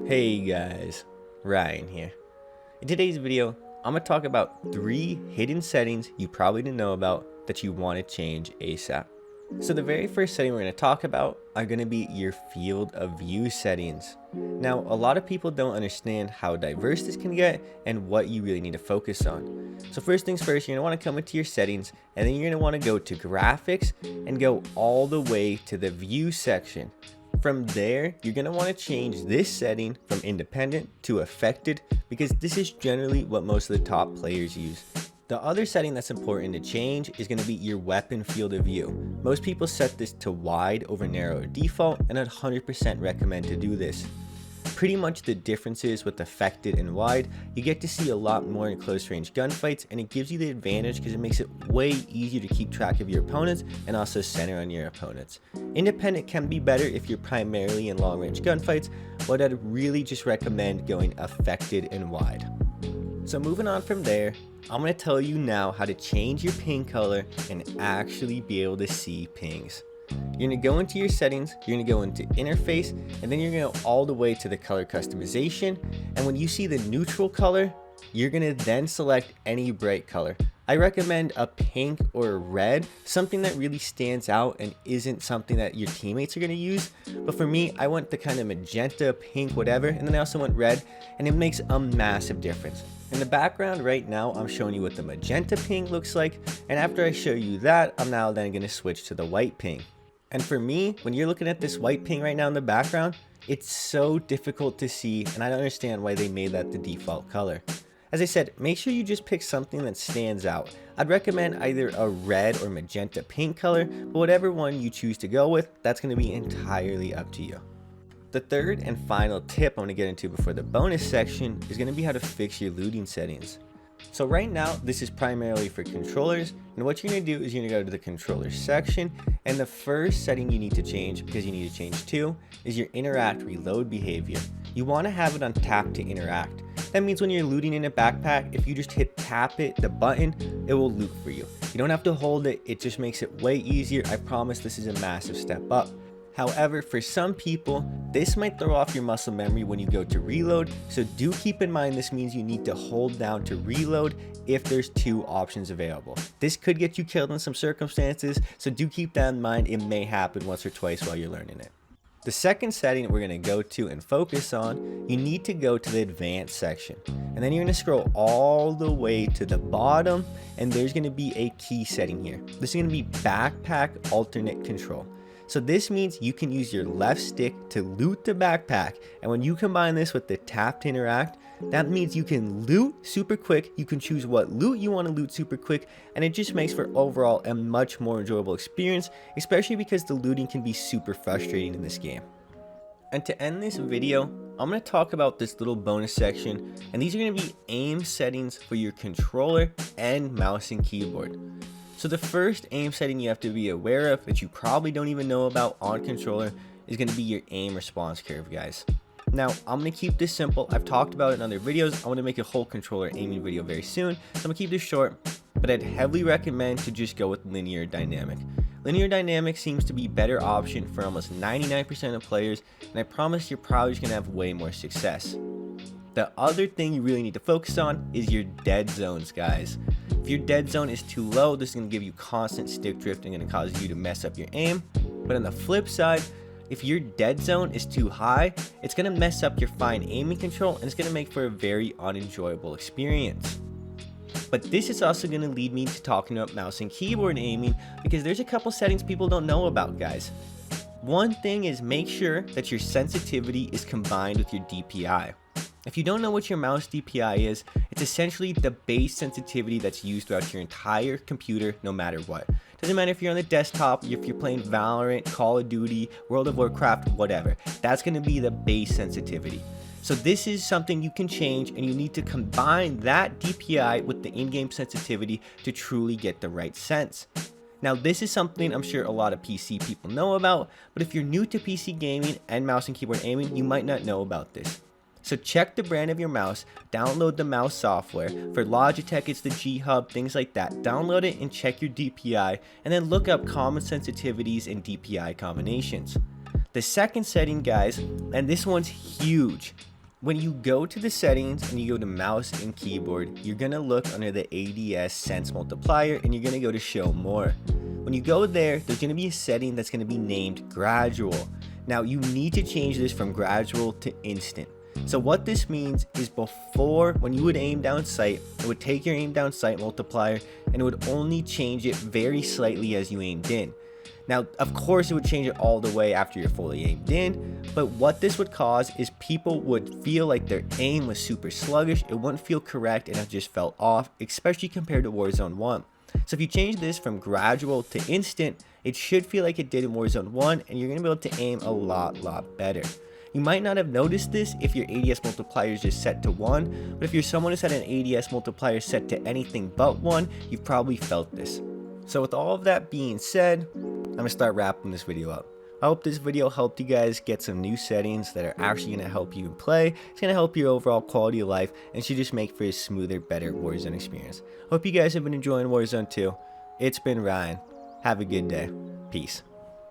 Hey guys, Ryan here. In today's video, I'm going to talk about 3 hidden settings you probably didn't know about that you want to change ASAP. So the very first setting we're going to talk about are going to be your field of view settings. Now, a lot of people don't understand how diverse this can get and what you really need to focus on. So first things first, you're going to want to come into your settings and then you're going to want to go to graphics and go all the way to the view section. From there, you're going to want to change this setting from independent to affected because this is generally what most of the top players use. The other setting that's important to change is going to be your weapon field of view. Most people set this to wide over narrow or default, and I'd 100% recommend to do this. Pretty much the differences with affected and wide, you get to see a lot more in close range gunfights, and it gives you the advantage because it makes it way easier to keep track of your opponents and also center on your opponents. Independent can be better if you're primarily in long range gunfights, but I'd really just recommend going affected and wide. So moving on from there, I'm going to tell you now how to change your ping color and actually be able to see pings. You're going to go into your settings, you're going to go into interface, and then you're going to go all the way to the color customization. And when you see the neutral color, you're going to then select any bright color. I recommend a pink or a red, something that really stands out and isn't something that your teammates are going to use. But for me, I went the kind of magenta, pink, whatever, and then I also went red, and it makes a massive difference. In the background right now, I'm showing you what the magenta ping looks like, and after I show you that, I'm now then going to switch to the white ping. And for me, when you're looking at this white ping right now in the background, it's so difficult to see, and I don't understand why they made that the default color. As I said, make sure you just pick something that stands out. I'd recommend either a red or magenta pink color, but whatever one you choose to go with, that's going to be entirely up to you. The third and final tip I'm going to get into before the bonus section is going to be how to fix your looting settings. So right now, this is primarily for controllers, and what you're going to do is you're going to go to the controller section, and the first setting you need to change, because you need to change two, is your interact reload behavior. You want to have it on tap to interact. That means when you're looting in a backpack, if you just hit tap it, the button, it will loot for you. You don't have to hold it, it just makes it way easier. I promise this is a massive step up. However, for some people, this might throw off your muscle memory when you go to reload, so do keep in mind this means you need to hold down to reload if there's 2 options available. This could get you killed in some circumstances, so do keep that in mind. It may happen once or twice while you're learning it. The second setting that we're going to go to and focus on, you need to go to the advanced section. And then you're going to scroll all the way to the bottom, and there's going to be a key setting here. This is going to be backpack alternate control. So this means you can use your left stick to loot the backpack, and when you combine this with the tap to interact, that means you can loot super quick, you can choose what loot you want to loot super quick, and it just makes for overall a much more enjoyable experience, especially because the looting can be super frustrating in this game. And to end this video, I'm going to talk about this little bonus section, and these are going to be aim settings for your controller and mouse and keyboard. So the first aim setting you have to be aware of that you probably don't even know about on controller is going to be your aim response curve, guys. Now, I'm going to keep this simple. I've talked about it in other videos. I want to make a whole controller aiming video very soon, so I'm going to keep this short, but I'd heavily recommend to just go with linear dynamic. Linear dynamic seems to be a better option for almost 99% of players, and I promise you're probably just going to have way more success. The other thing you really need to focus on is your dead zones, guys. If your dead zone is too low, this is going to give you constant stick drift and going to cause you to mess up your aim. But on the flip side, if your dead zone is too high, it's going to mess up your fine aiming control and it's going to make for a very unenjoyable experience. But this is also going to lead me to talking about mouse and keyboard aiming because there's a couple settings people don't know about, guys. One thing is make sure that your sensitivity is combined with your DPI. If you don't know what your mouse DPI is, it's essentially the base sensitivity that's used throughout your entire computer no matter what. Doesn't matter if you're on the desktop, if you're playing Valorant, Call of Duty, World of Warcraft, whatever. That's going to be the base sensitivity. So this is something you can change, and you need to combine that DPI with the in-game sensitivity to truly get the right sense. Now this is something I'm sure a lot of PC people know about, but if you're new to PC gaming and mouse and keyboard aiming, you might not know about this. So check the brand of your mouse, download the mouse software. For Logitech, it's the G Hub, things like that. Download it and check your DPI, and then look up common sensitivities and DPI combinations. The second setting, guys, and this one's huge, When you go to the settings and you go to mouse and keyboard, you're going to look under the ADS sense multiplier and you're going to go to show more. When you go there, there's going to be a setting that's going to be named gradual. Now you need to change this from gradual to instant. So what this means is before, when you would aim down sight, it would take your aim down sight multiplier and it would only change it very slightly as you aimed in. Now, of course, it would change it all the way after you're fully aimed in, but what this would cause is people would feel like their aim was super sluggish, it wouldn't feel correct, and it just felt off, especially compared to Warzone 1. So if you change this from gradual to instant, it should feel like it did in Warzone 1, and you're going to be able to aim a lot better. You might not have noticed this if your ADS multiplier is just set to 1, but if you're someone who's had an ADS multiplier set to anything but 1, you've probably felt this. So with all of that being said, I'm going to start wrapping this video up. I hope this video helped you guys get some new settings that are actually going to help you in play. It's going to help your overall quality of life and should just make for a smoother, better Warzone experience. Hope you guys have been enjoying Warzone 2. It's been Ryan. Have a good day. Peace.